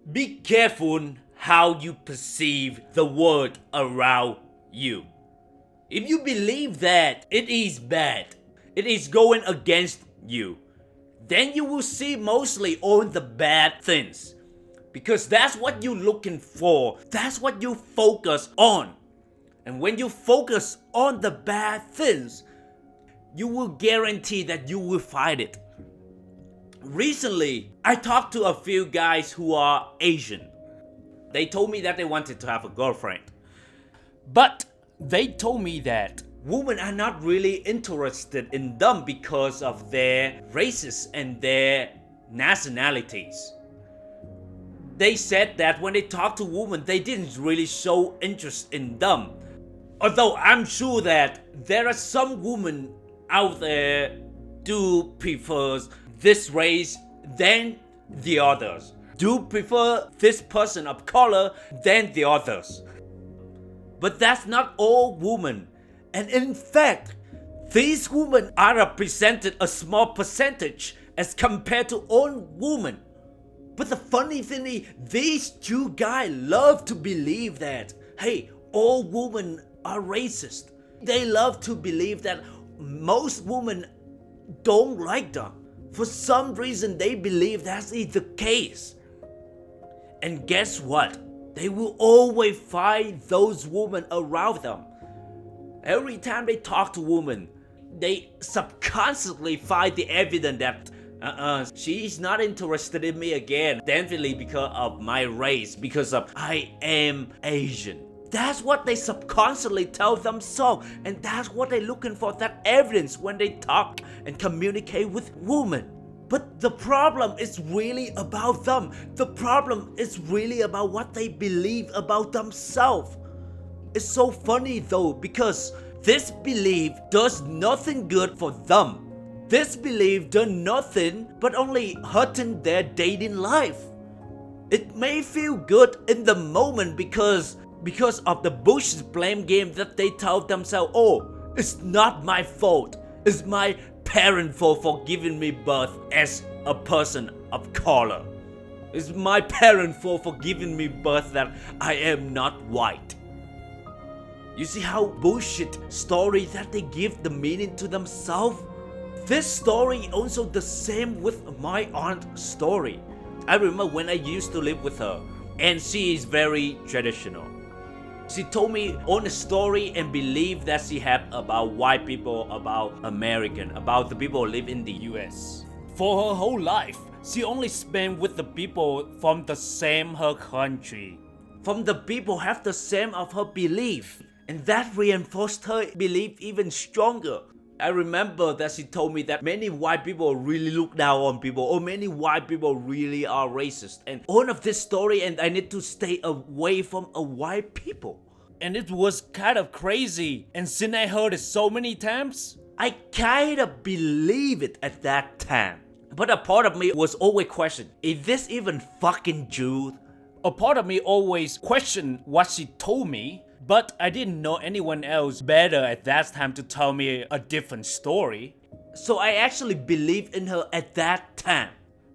Be careful how you perceive the world around you. If you believe that it is bad, it is going against you, then you will see mostly all the bad things. Because that's what you're looking for. That's what you focus on. And when you focus on the bad things, you will guarantee that you will find it. Recently, I talked to a few guys who are Asian. They told me that they wanted to have a girlfriend. But they told me that women are not really interested in them because of their races and their nationalities. They said that when they talk to women, they didn't really show interest in them. Although I'm sure that there are some women out there do prefer this race than the others. Do prefer this person of color than the others. But that's not all women. And in fact, these women are represented a small percentage as compared to all women. But the funny thing is, these two guys love to believe that, hey, all women are racist. They love to believe that most women don't like them. For some reason, they believe that is the case. And guess what? They will always find those women around them. Every time they talk to women, they subconsciously find the evidence that she's not interested in me again. Definitely because of my race, because of I am Asian. That's what they subconsciously tell themselves, and that's what they're looking for, that evidence when they talk and communicate with women. But the problem is really about them. The problem is really about what they believe about themselves. It's so funny though, because this belief does nothing good for them. This belief does nothing but only hurting their dating life. It may feel good in the moment because of the bullshit blame game that they tell themselves, oh, it's not my fault. It's my parents' fault for giving me birth as a person of color. It's my parents' fault for giving me birth that I am not white. You see how bullshit story that they give the meaning to themselves? This story also the same with my aunt's story. I remember when I used to live with her, and she is very traditional. She told me on a story and belief that she had about white people, about American, about the people who live in the US. For her whole life, she only spent with the people from the same her country. From the people who have the same of her belief. And that reinforced her belief even stronger. I remember that she told me that many white people really look down on people, or many white people really are racist. And all of this story, and I need to stay away from white people. And it was kind of crazy. And since I heard it so many times, I kind of believe it at that time. But a part of me was always questioning, is this even fucking true? A part of me always questioned what she told me. But I didn't know anyone else better at that time to tell me a different story. So I actually believed in her at that time.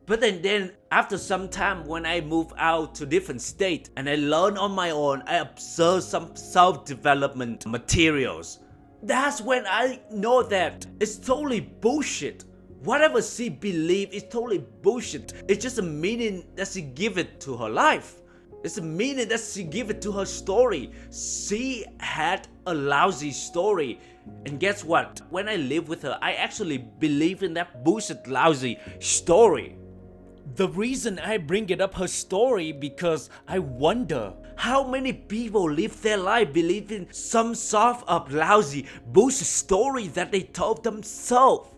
But then after some time when I moved out to different state and I learned on my own, I observed some self-development materials. That's when I know that it's totally bullshit. Whatever she believed is totally bullshit. It's just a meaning that she give it to her life. It's a meaning that she gave it to her story. She had a lousy story. And guess what? When I lived with her, I actually believe in that bullshit lousy story. The reason I bring it up her story because I wonder how many people live their life believing some sort of lousy bullshit story that they told themselves.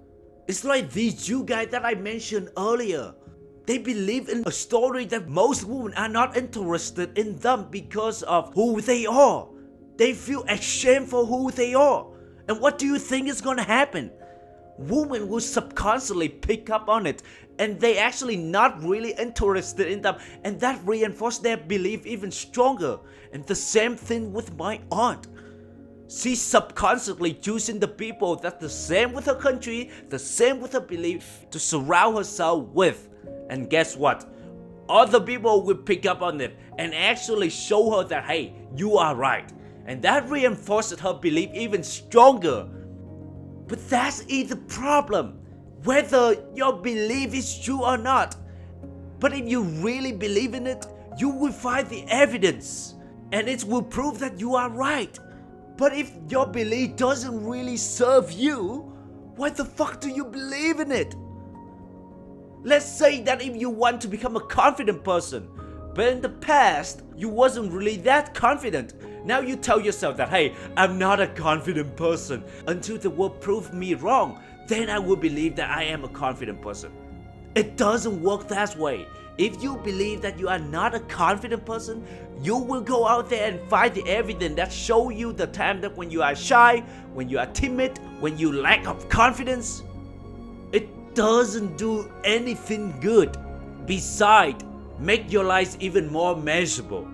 It's like these two guys that I mentioned earlier. They believe in a story that most women are not interested in them because of who they are. They feel ashamed for who they are. And what do you think is gonna happen? Women will subconsciously pick up on it, and they actually not really interested in them, and that reinforces their belief even stronger. And the same thing with my aunt. She's subconsciously choosing the people that the same with her country, the same with her belief to surround herself with. And guess what? other people will pick up on it and actually show her that, hey, you are right. And that reinforces her belief even stronger. But that's the problem, whether your belief is true or not. But if you really believe in it, you will find the evidence, and it will prove that you are right. But if your belief doesn't really serve you, why the fuck do you believe in it? Let's say that if you want to become a confident person, but in the past, you wasn't really that confident. Now you tell yourself that, hey, I'm not a confident person. Until the world proves me wrong, then I will believe that I am a confident person. It doesn't work that way. If you believe that you are not a confident person, you will go out there and find the evidence that show you the time that when you are shy, when you are timid, when you lack of confidence, it doesn't do anything good. Besides, make your life even more miserable.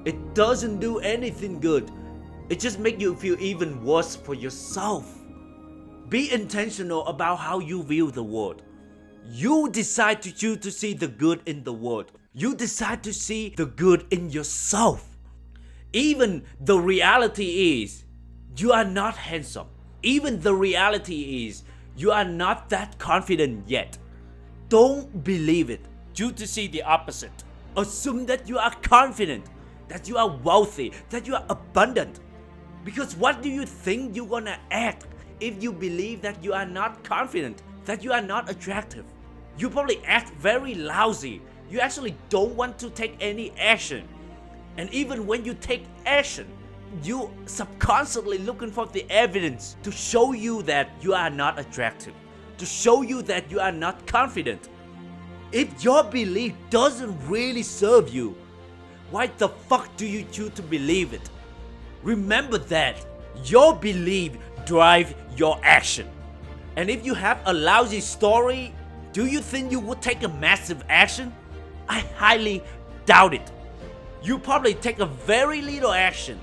It doesn't do anything good. It just makes you feel even worse for yourself. Be intentional about how you view the world. You decide to choose to see the good in the world. You decide to see the good in yourself. Even the reality is you are not handsome. Even the reality is you are not that confident yet. Don't believe it. Choose to see the opposite. Assume that you are confident, that you are wealthy, that you are abundant. Because what do you think you're gonna act if you believe that you are not confident, that you are not attractive? You probably act very lousy. You actually don't want to take any action. And even when you take action, you subconsciously looking for the evidence to show you that you are not attractive, to show you that you are not confident. If your belief doesn't really serve you, why the fuck do you choose to believe it? Remember that your belief drives your action. And if you have a lousy story, do you think you would take a massive action? I highly doubt it. You probably take a very little action.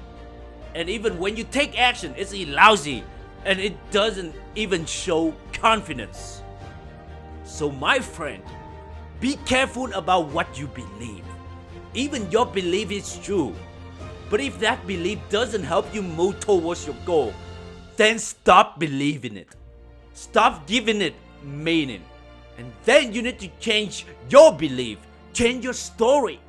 And even when you take action, it's lousy and it doesn't even show confidence. So my friend, be careful about what you believe. Even your belief is true. But if that belief doesn't help you move towards your goal, then stop believing it. Stop giving it meaning. And then you need to change your belief, change your story.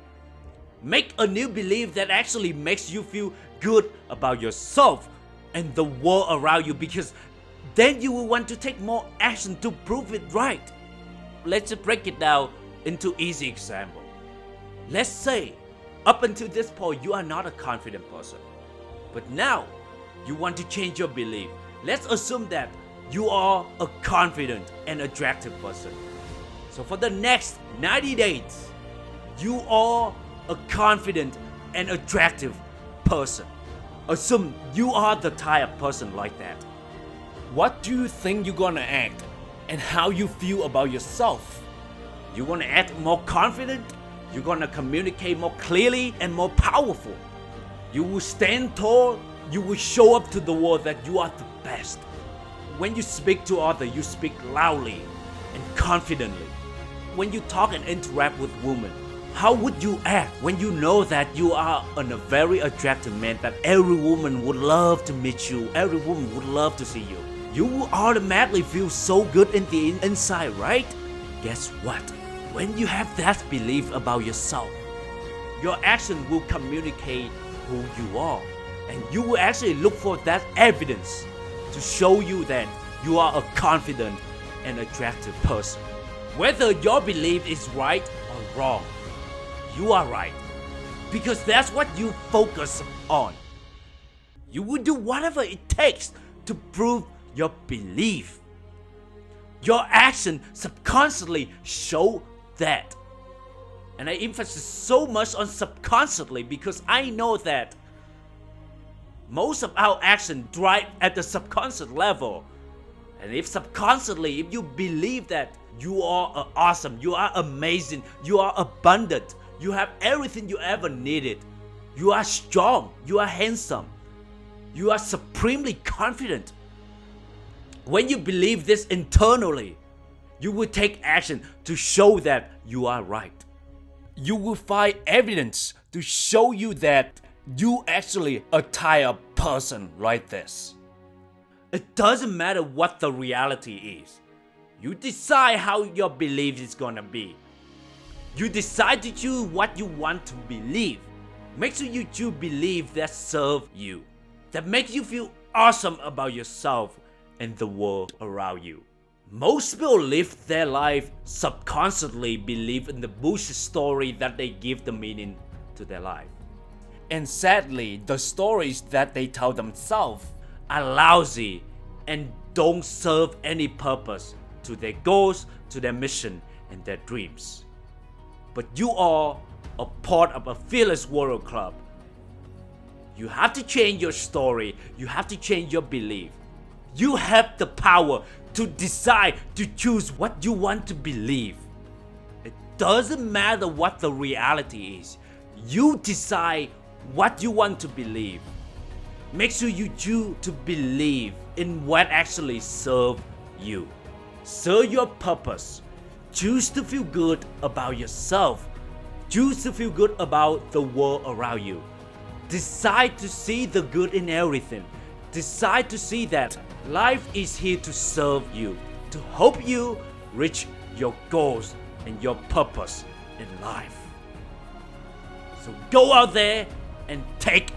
Make a new belief that actually makes you feel good about yourself and the world around you, because then you will want to take more action to prove it right. Let's just break it down into easy example. Let's say up until this point you are not a confident person, but now you want to change your belief. Let's assume that you are a confident and attractive person. So for the next 90 days, you are a confident and attractive person. Assume you are the type of person like that. What do you think you're gonna act and how you feel about yourself? You're gonna act more confident, you're gonna communicate more clearly and more powerful. You will stand tall, you will show up to the world that you are the best. When you speak to others, you speak loudly and confidently. When you talk and interact with women, how would you act when you know that you are a very attractive man, that every woman would love to meet you, every woman would love to see you? You will automatically feel so good in the inside, right? Guess what? When you have that belief about yourself, your action will communicate who you are. And you will actually look for that evidence to show you that you are a confident and attractive person. Whether your belief is right or wrong, you are right. Because that's what you focus on. You will do whatever it takes to prove your belief. Your action subconsciously show that. And I emphasize so much on subconsciously because I know that most of our action drive at the subconscious level. And if subconsciously, if you believe that you are awesome, you are amazing, you are abundant, you have everything you ever needed, you are strong, you are handsome, you are supremely confident. When you believe this internally, you will take action to show that you are right. you will find evidence to show you that you actually a type of person like this. It doesn't matter what the reality is. You decide how your belief is gonna be. You decide to choose what you want to believe. Make sure you choose belief that serve you, that makes you feel awesome about yourself and the world around you. Most people live their life subconsciously believe in the bullshit story that they give the meaning to their life. And sadly, the stories that they tell themselves are lousy and don't serve any purpose to their goals, to their mission, and their dreams. But you are a part of a fearless warrior club. You have to change your story. You have to change your belief. You have the power to decide to choose what you want to believe. It doesn't matter what the reality is. You decide what you want to believe. Make sure you choose to believe in what actually serves you. Serve your purpose. Choose to feel good about yourself. Choose to feel good about the world around you. Decide to see the good in everything. Decide to see that life is here to serve you, to help you reach your goals and your purpose in life. So go out there and take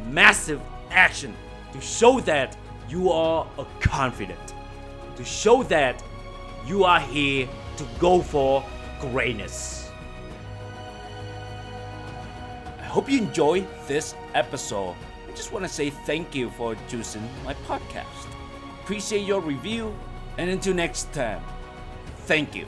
massive action to show that you are confident, to show that you are here to go for greatness. I hope you enjoyed this episode. I just want to say thank you for choosing my podcast. Appreciate your review, and until next time, thank you.